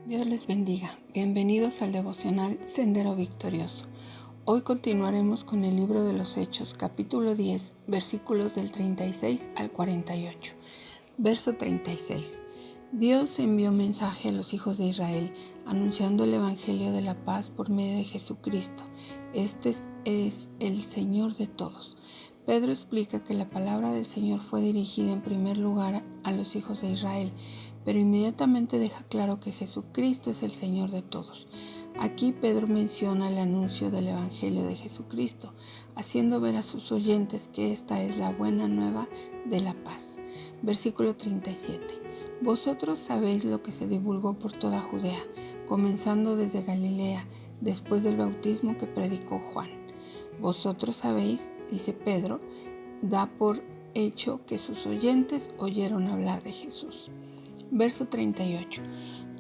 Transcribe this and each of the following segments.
Dios les bendiga. Bienvenidos al devocional Sendero Victorioso. Hoy continuaremos con el libro de los Hechos, capítulo 10, versículos del 36 al 48. Verso 36. Dios envió mensaje a los hijos de Israel, anunciando el evangelio de la paz por medio de Jesucristo. Este es el Señor de todos. Pedro explica que la palabra del Señor fue dirigida en primer lugar a los hijos de Israel, pero inmediatamente deja claro que Jesucristo es el Señor de todos. Aquí Pedro menciona el anuncio del Evangelio de Jesucristo, haciendo ver a sus oyentes que esta es la buena nueva de la paz. Versículo 37. Vosotros sabéis lo que se divulgó por toda Judea, comenzando desde Galilea, después del bautismo que predicó Juan. Vosotros sabéis, dice Pedro, da por hecho que sus oyentes oyeron hablar de Jesús. Verso 38.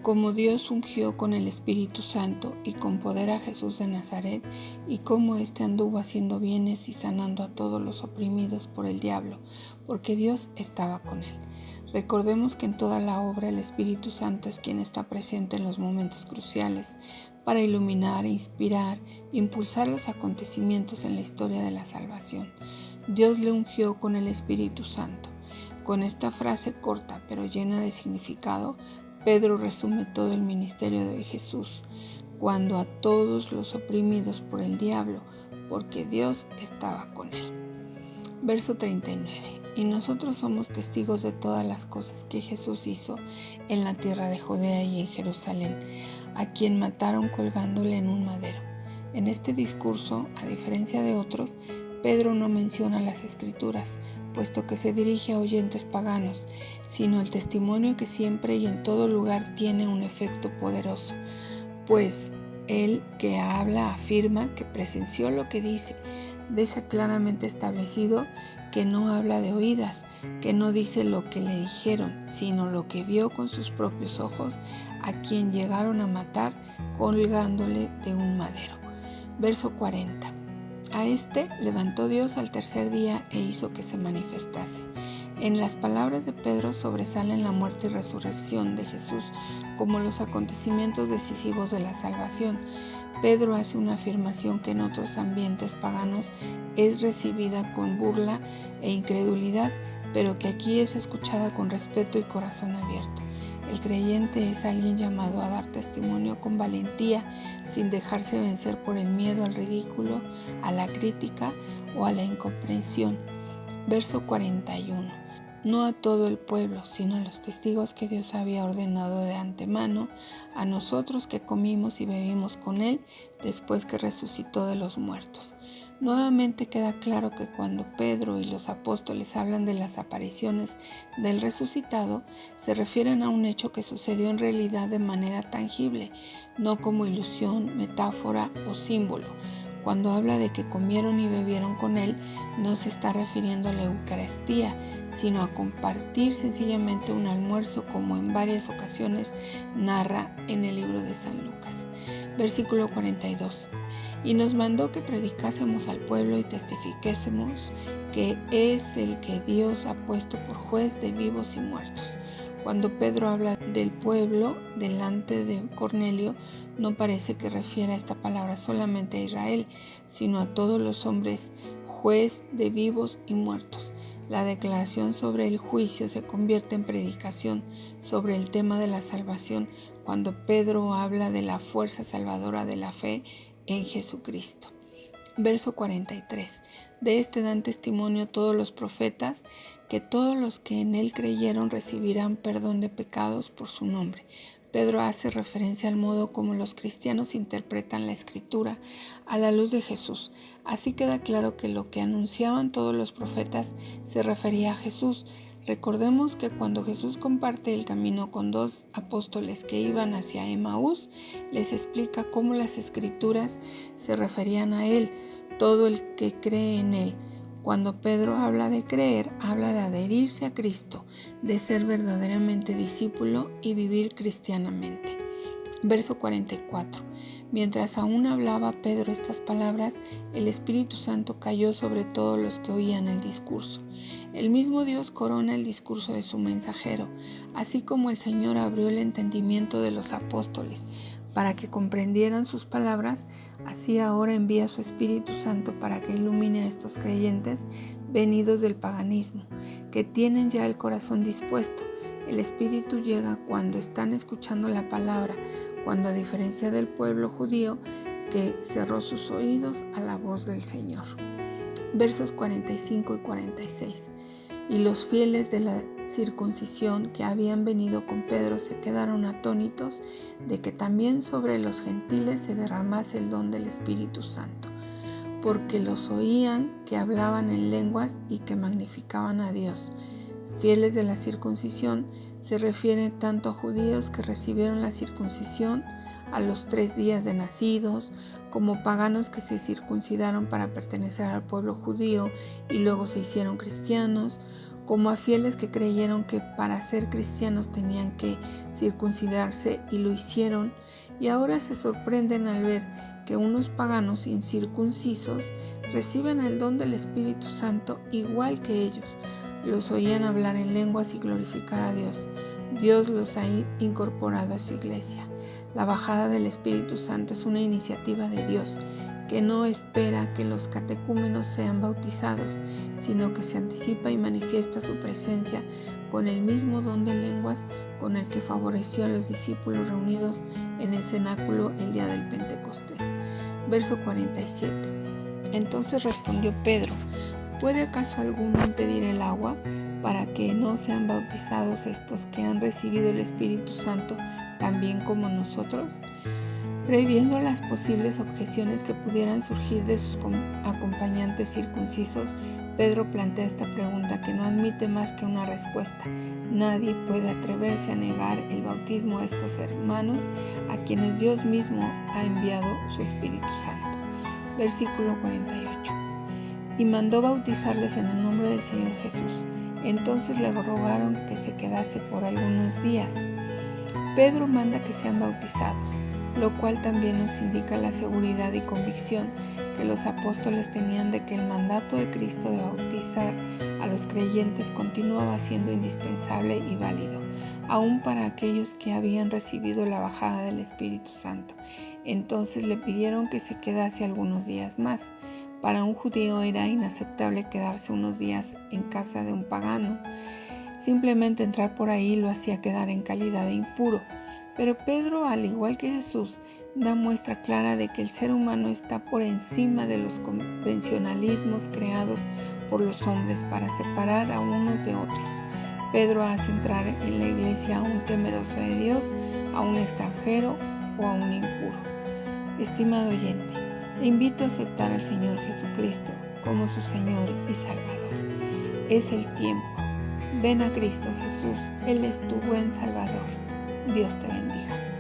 Como Dios ungió con el Espíritu Santo y con poder a Jesús de Nazaret, y cómo éste anduvo haciendo bienes y sanando a todos los oprimidos por el diablo, porque Dios estaba con él. Recordemos que en toda la obra el Espíritu Santo es quien está presente en los momentos cruciales para iluminar, inspirar, impulsar los acontecimientos en la historia de la salvación. Dios le ungió con el Espíritu Santo. Con esta frase corta pero llena de significado, Pedro resume todo el ministerio de Jesús, cuando a todos los oprimidos por el diablo, porque Dios estaba con él. Verso 39. Y nosotros somos testigos de todas las cosas que Jesús hizo en la tierra de Judea y en Jerusalén, a quien mataron colgándole en un madero. En este discurso, a diferencia de otros, Pedro no menciona las Escrituras, puesto que se dirige a oyentes paganos, sino el testimonio que siempre y en todo lugar tiene un efecto poderoso, pues el que habla afirma que presenció lo que dice, deja claramente establecido que no habla de oídas, que no dice lo que le dijeron, sino lo que vio con sus propios ojos, a quien llegaron a matar colgándole de un madero. Verso 40. A este levantó Dios al tercer día e hizo que se manifestase. En las palabras de Pedro sobresalen la muerte y resurrección de Jesús como los acontecimientos decisivos de la salvación. Pedro hace una afirmación que en otros ambientes paganos es recibida con burla e incredulidad, pero que aquí es escuchada con respeto y corazón abierto. El creyente es alguien llamado a dar testimonio con valentía, sin dejarse vencer por el miedo al ridículo, a la crítica o a la incomprensión. Verso 41. No a todo el pueblo, sino a los testigos que Dios había ordenado de antemano, a nosotros que comimos y bebimos con Él después que resucitó de los muertos. Nuevamente queda claro que cuando Pedro y los apóstoles hablan de las apariciones del resucitado, se refieren a un hecho que sucedió en realidad de manera tangible, no como ilusión, metáfora o símbolo. Cuando habla de que comieron y bebieron con Él, no se está refiriendo a la Eucaristía, sino a compartir sencillamente un almuerzo, como en varias ocasiones narra en el libro de San Lucas. Versículo 42. Y nos mandó que predicásemos al pueblo y testificásemos que es el que Dios ha puesto por juez de vivos y muertos. Cuando Pedro habla del pueblo delante de Cornelio, no parece que refiera esta palabra solamente a Israel, sino a todos los hombres, juez de vivos y muertos. La declaración sobre el juicio se convierte en predicación sobre el tema de la salvación cuando Pedro habla de la fuerza salvadora de la fe en Jesucristo. Verso 43. De este dan testimonio todos los profetas, que todos los que en él creyeron recibirán perdón de pecados por su nombre. Pedro hace referencia al modo como los cristianos interpretan la Escritura a la luz de Jesús. Así queda claro que lo que anunciaban todos los profetas se refería a Jesús. Recordemos que cuando Jesús comparte el camino con dos apóstoles que iban hacia Emaús, les explica cómo las Escrituras se referían a Él, todo el que cree en Él. Cuando Pedro habla de creer, habla de adherirse a Cristo, de ser verdaderamente discípulo y vivir cristianamente. Verso 44. Mientras aún hablaba Pedro estas palabras, el Espíritu Santo cayó sobre todos los que oían el discurso. El mismo Dios corona el discurso de su mensajero, así como el Señor abrió el entendimiento de los apóstoles para que comprendieran sus palabras, así ahora envía su Espíritu Santo para que ilumine a estos creyentes venidos del paganismo, que tienen ya el corazón dispuesto. El Espíritu llega cuando están escuchando la palabra, cuando a diferencia del pueblo judío que cerró sus oídos a la voz del Señor. Versos 45 y 46. Y los fieles de la circuncisión que habían venido con Pedro se quedaron atónitos de que también sobre los gentiles se derramase el don del Espíritu Santo, porque los oían que hablaban en lenguas y que magnificaban a Dios. Fieles de la circuncisión se refiere tanto a judíos que recibieron la circuncisión a los 3 días de nacidos, como paganos que se circuncidaron para pertenecer al pueblo judío y luego se hicieron cristianos, como a fieles que creyeron que para ser cristianos tenían que circuncidarse y lo hicieron, y ahora se sorprenden al ver que unos paganos incircuncisos reciben el don del Espíritu Santo igual que ellos. Los oían hablar en lenguas y glorificar a Dios. Dios los ha incorporado a su iglesia. La bajada del Espíritu Santo es una iniciativa de Dios que no espera que los catecúmenos sean bautizados, sino que se anticipa y manifiesta su presencia con el mismo don de lenguas con el que favoreció a los discípulos reunidos en el cenáculo el día del Pentecostés. Verso 47. Entonces respondió Pedro: ¿puede acaso alguno impedir el agua para que no sean bautizados estos que han recibido el Espíritu Santo también como nosotros? Previendo las posibles objeciones que pudieran surgir de sus acompañantes circuncisos, Pedro plantea esta pregunta que no admite más que una respuesta. Nadie puede atreverse a negar el bautismo a estos hermanos a quienes Dios mismo ha enviado su Espíritu Santo. Versículo 48. Y mandó bautizarles en el nombre del Señor Jesús. Entonces le rogaron que se quedase por algunos días. Pedro manda que sean bautizados, lo cual también nos indica la seguridad y convicción que los apóstoles tenían de que el mandato de Cristo de bautizar a los creyentes continuaba siendo indispensable y válido, aún para aquellos que habían recibido la bajada del Espíritu Santo. Entonces le pidieron que se quedase algunos días más. Para un judío era inaceptable quedarse unos días en casa de un pagano. Simplemente entrar por ahí lo hacía quedar en calidad de impuro. Pero Pedro, al igual que Jesús, da muestra clara de que el ser humano está por encima de los convencionalismos creados por los hombres para separar a unos de otros. Pedro hace entrar en la iglesia a un temeroso de Dios, a un extranjero o a un impuro. Estimado oyente, le invito a aceptar al Señor Jesucristo como su Señor y Salvador. Es el tiempo. Ven a Cristo Jesús, Él es tu buen Salvador. Dios te bendiga.